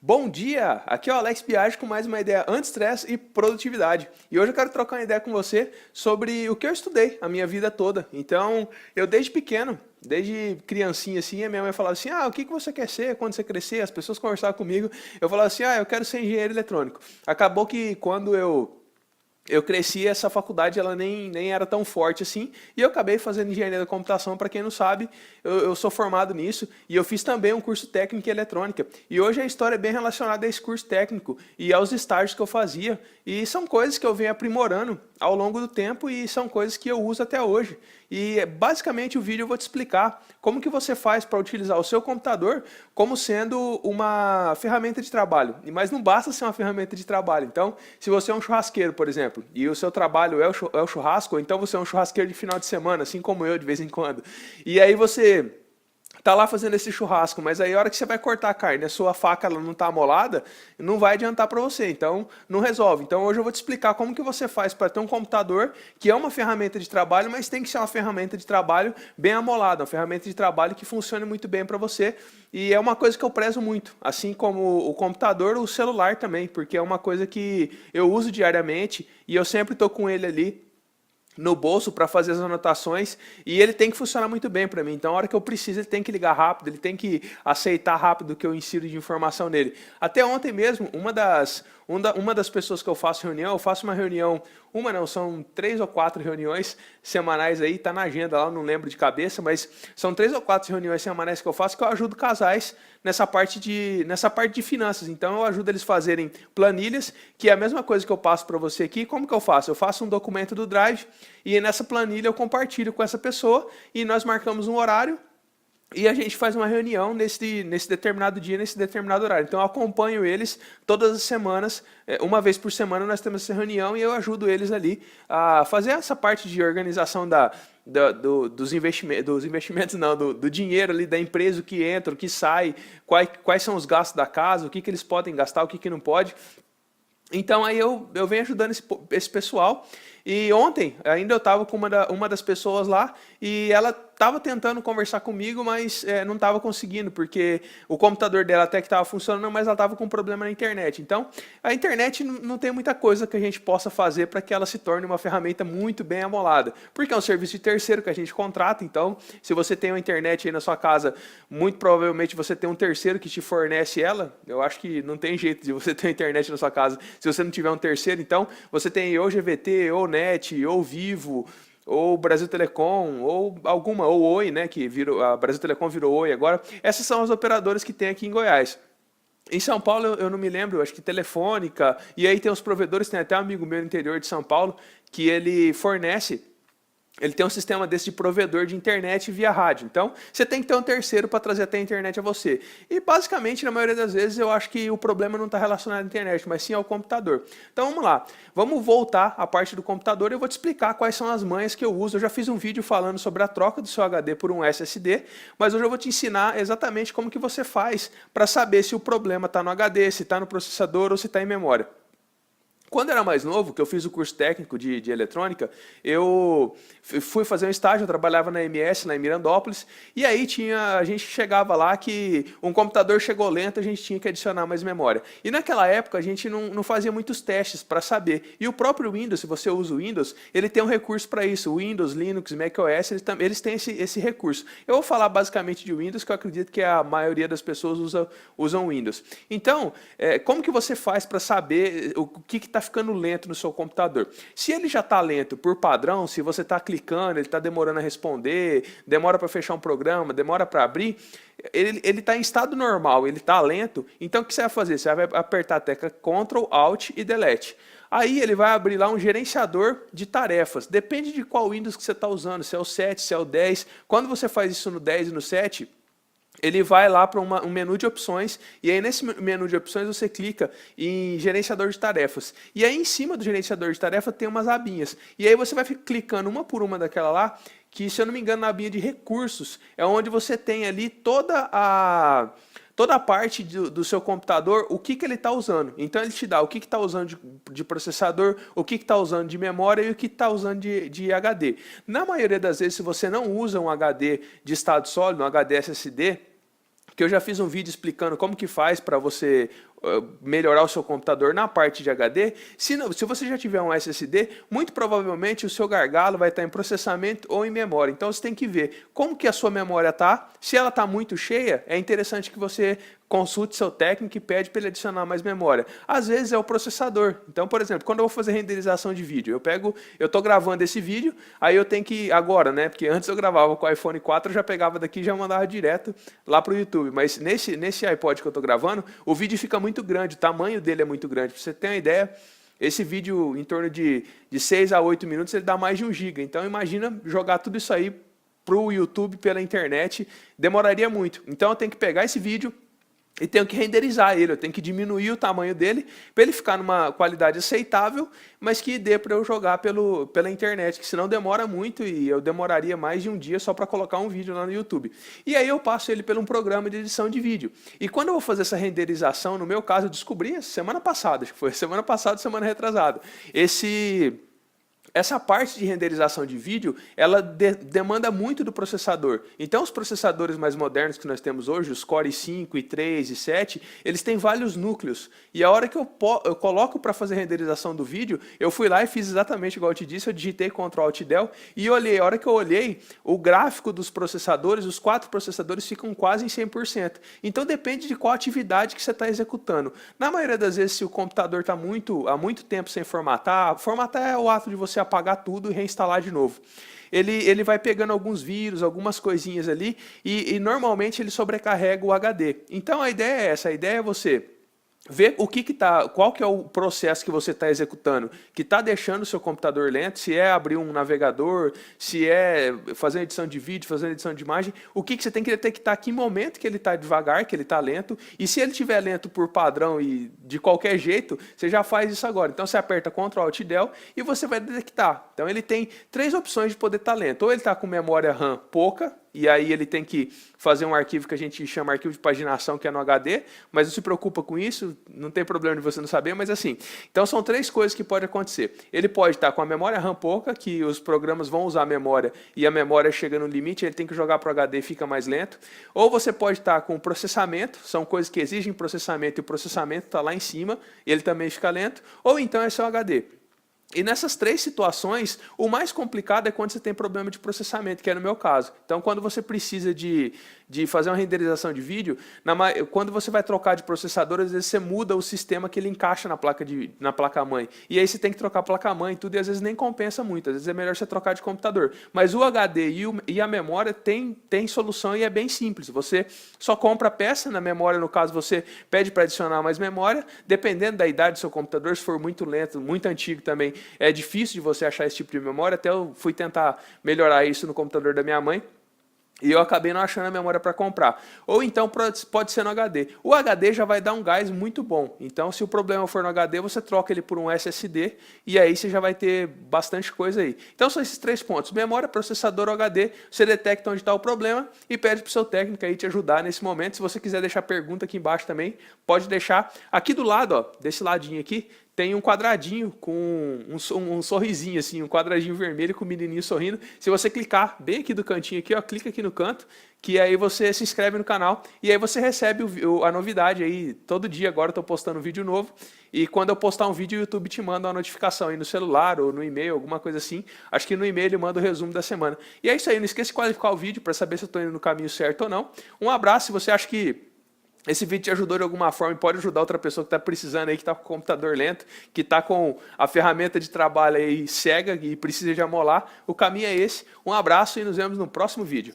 Bom dia! Aqui é o Alex Biagi com mais uma ideia anti-estresse e produtividade. E hoje eu quero trocar uma ideia com você sobre o que eu estudei a minha vida toda. Então, eu desde pequeno, desde criancinha assim, a minha mãe falava assim: o que você quer ser quando você crescer? As pessoas conversavam comigo, eu falava assim: eu quero ser engenheiro eletrônico. Acabou que quando eu cresci, essa faculdade ela nem era tão forte assim, e eu acabei fazendo engenharia da computação. Para quem não sabe, eu sou formado nisso, e eu fiz também um curso técnico em eletrônica, e hoje a história é bem relacionada a esse curso técnico, e aos estágios que eu fazia, e são coisas que eu venho aprimorando ao longo do tempo, e são coisas que eu uso até hoje. E basicamente o vídeo eu vou te explicar como que você faz para utilizar o seu computador como sendo uma ferramenta de trabalho, mas não basta ser uma ferramenta de trabalho. Então, se você é um churrasqueiro, por exemplo, e o seu trabalho é o churrasco, ou então você é um churrasqueiro de final de semana, assim como eu de vez em quando, e aí você tá lá fazendo esse churrasco, mas aí a hora que você vai cortar a carne, a sua faca ela não tá amolada, não vai adiantar para você, então não resolve. Então hoje eu vou te explicar como que você faz para ter um computador que é uma ferramenta de trabalho, mas tem que ser uma ferramenta de trabalho bem amolada, uma ferramenta de trabalho que funcione muito bem para você. E é uma coisa que eu prezo muito, assim como o computador, o celular também, porque é uma coisa que eu uso diariamente e eu sempre estou com ele ali no bolso para fazer as anotações, e ele tem que funcionar muito bem para mim. Então, a hora que eu preciso, ele tem que ligar rápido, ele tem que aceitar rápido o que eu insiro de informação nele. Até ontem mesmo, uma das pessoas que eu faço reunião, eu faço uma reunião, uma não, são 3 ou 4 reuniões semanais aí, tá na agenda lá, não lembro de cabeça, mas são 3 ou 4 reuniões semanais que eu faço, que eu ajudo casais nessa parte de finanças. Então eu ajudo eles a fazerem planilhas, que é a mesma coisa que eu passo para você aqui. Como que eu faço? Eu faço um documento do Drive e nessa planilha eu compartilho com essa pessoa e nós marcamos um horário e a gente faz uma reunião nesse determinado dia, nesse determinado horário. Então eu acompanho eles todas as semanas, uma vez por semana nós temos essa reunião e eu ajudo eles ali a fazer essa parte de organização dos investimentos não, do dinheiro ali da empresa, o que entra, o que sai, quais são os gastos da casa, o que eles podem gastar, o que não pode. Então aí eu venho ajudando esse pessoal. E ontem ainda eu estava com uma das pessoas lá e ela estava tentando conversar comigo, mas não estava conseguindo, porque o computador dela até que estava funcionando, mas ela estava com um problema na internet. Então a internet não tem muita coisa que a gente possa fazer para que ela se torne uma ferramenta muito bem amolada, porque é um serviço de terceiro que a gente contrata. Então se você tem uma internet aí na sua casa, muito provavelmente você tem um terceiro que te fornece ela. Eu acho que não tem jeito de você ter uma internet na sua casa se você não tiver um terceiro. Então você tem ou GVT, ou NET, ou Vivo, ou Brasil Telecom, ou ou Oi, né, que virou, a Brasil Telecom virou Oi agora. Essas são as operadoras que tem aqui em Goiás. Em São Paulo eu não me lembro, acho que Telefônica, e aí tem os provedores, tem até um amigo meu no interior de São Paulo, que ele tem um sistema desse de provedor de internet via rádio. Então, você tem que ter um terceiro para trazer até a internet a você. E, basicamente, na maioria das vezes, eu acho que o problema não está relacionado à internet, mas sim ao computador. Então, vamos lá. Vamos voltar à parte do computador e eu vou te explicar quais são as manhas que eu uso. Eu já fiz um vídeo falando sobre a troca do seu HD por um SSD, mas hoje eu vou te ensinar exatamente como que você faz para saber se o problema está no HD, se está no processador ou se está em memória. Quando eu era mais novo, que eu fiz o curso técnico de eletrônica, eu fui fazer um estágio, eu trabalhava na MS, lá em Mirandópolis, e aí a gente chegava lá que um computador chegou lento, a gente tinha que adicionar mais memória. E naquela época a gente não fazia muitos testes para saber. E o próprio Windows, se você usa o Windows, ele tem um recurso para isso. O Windows, Linux, macOS, eles têm esse recurso. Eu vou falar basicamente de Windows, que eu acredito que a maioria das pessoas usam Windows. Então, como que você faz para saber o que está ficando lento no seu computador? Se ele já está lento por padrão, se você está clicando, ele está demorando a responder, demora para fechar um programa, demora para abrir, ele está em estado normal, ele está lento, então o que você vai fazer? Você vai apertar a tecla Ctrl, Alt e Delete. Aí ele vai abrir lá um gerenciador de tarefas, depende de qual Windows que você está usando, se é o 7, se é o 10, quando você faz isso no 10 e no 7, ele vai lá para um menu de opções, e aí nesse menu de opções você clica em gerenciador de tarefas. E aí em cima do gerenciador de tarefas tem umas abinhas. E aí você vai clicando uma por uma daquela lá, que se eu não me engano na abinha de recursos, é onde você tem ali toda a parte do seu computador, o que ele está usando. Então ele te dá o que está usando de processador, o que está usando de memória e o que está usando de HD. Na maioria das vezes, se você não usa um HD de estado sólido, um HD SSD, que eu já fiz um vídeo explicando como que faz para você melhorar o seu computador na parte de HD, se você já tiver um SSD, muito provavelmente o seu gargalo vai estar em processamento ou em memória. Então você tem que ver como que a sua memória está. Se ela está muito cheia, é interessante que você consulte seu técnico e pede para ele adicionar mais memória. Às vezes é o processador. Então, por exemplo, quando eu vou fazer renderização de vídeo, eu estou gravando esse vídeo, aí eu tenho que, agora, né, porque antes eu gravava com o iPhone 4, eu já pegava daqui e já mandava direto lá para o YouTube. Mas nesse iPod que eu estou gravando, o vídeo fica muito grande, o tamanho dele é muito grande. Para você ter uma ideia, esse vídeo em torno de 6 a 8 minutos, ele dá mais de 1 GB. Então imagina jogar tudo isso aí para o YouTube pela internet, demoraria muito. Então eu tenho que pegar esse vídeo e tenho que renderizar ele, eu tenho que diminuir o tamanho dele para ele ficar numa qualidade aceitável, mas que dê para eu jogar pela internet, que senão demora muito e eu demoraria mais de um dia só para colocar um vídeo lá no YouTube. E aí eu passo ele por um programa de edição de vídeo. E quando eu vou fazer essa renderização, no meu caso eu descobri semana passada, acho que foi semana passada, semana retrasada, essa parte de renderização de vídeo, ela demanda muito do processador. Então, os processadores mais modernos que nós temos hoje, os Core i5, i3, i7, eles têm vários núcleos. E a hora que eu coloco para fazer renderização do vídeo, eu fui lá e fiz exatamente igual eu te disse, eu digitei Ctrl Alt Del e olhei. A hora que eu olhei, o gráfico dos processadores, os 4 processadores ficam quase em 100%. Então, depende de qual atividade que você está executando. Na maioria das vezes, se o computador está há muito tempo sem formatar é o ato de você apagar tudo e reinstalar de novo. Ele vai pegando alguns vírus, algumas coisinhas ali e normalmente ele sobrecarrega o HD. Então a ideia é essa, a ideia é você ver qual que é o processo que você está executando, que está deixando o seu computador lento, se é abrir um navegador, se é fazer edição de vídeo, fazer edição de imagem, o que você tem que detectar, que momento que ele está devagar, que ele está lento, e se ele estiver lento por padrão e de qualquer jeito, você já faz isso agora. Então você aperta Ctrl Alt Del e você vai detectar. Então ele tem 3 opções de poder estar lento, ou ele está com memória RAM pouca, e aí ele tem que fazer um arquivo que a gente chama arquivo de paginação, que é no HD, mas não se preocupa com isso, não tem problema de você não saber, mas assim. Então são 3 coisas que podem acontecer. Ele pode estar com a memória RAM pouca, que os programas vão usar a memória, e a memória chega no limite, ele tem que jogar para o HD e fica mais lento. Ou você pode estar com processamento, são coisas que exigem processamento, e o processamento está lá em cima, e ele também fica lento. Ou então é só HD. E nessas 3 situações, o mais complicado é quando você tem problema de processamento, que é no meu caso. Então, quando você precisa de fazer uma renderização de vídeo, quando você vai trocar de processador, às vezes você muda o sistema que ele encaixa na placa-mãe. E aí você tem que trocar a placa-mãe e tudo, e às vezes nem compensa muito. Às vezes é melhor você trocar de computador. Mas o HD e a memória tem solução e é bem simples. Você só compra a peça, na memória, no caso, você pede para adicionar mais memória. Dependendo da idade do seu computador, se for muito lento, muito antigo também, é difícil de você achar esse tipo de memória. Até eu fui tentar melhorar isso no computador da minha mãe e eu acabei não achando a memória para comprar. Ou então pode ser no HD. O HD já vai dar um gás muito bom. Então, se o problema for no HD, você troca ele por um SSD e aí você já vai ter bastante coisa aí. Então, são esses 3 pontos. Memória, processador, HD. Você detecta onde está o problema e pede para o seu técnico aí te ajudar nesse momento. Se você quiser deixar pergunta aqui embaixo também, pode deixar. Aqui do lado, ó, desse ladinho aqui, tem um quadradinho com um sorrisinho assim, um quadradinho vermelho com o menininho sorrindo. Se você clicar bem aqui do cantinho aqui, ó, clica aqui no canto, que aí você se inscreve no canal e aí você recebe a novidade aí todo dia. Agora eu estou postando um vídeo novo e quando eu postar um vídeo o YouTube te manda uma notificação aí no celular ou no e-mail, alguma coisa assim. Acho que no e-mail ele manda o resumo da semana. E é isso aí, não esqueça de qualificar o vídeo para saber se eu estou indo no caminho certo ou não. Um abraço, se você acha que esse vídeo te ajudou de alguma forma e pode ajudar outra pessoa que está precisando aí, que está com o computador lento, que está com a ferramenta de trabalho aí cega e precisa de amolar, o caminho é esse. Um abraço e nos vemos no próximo vídeo.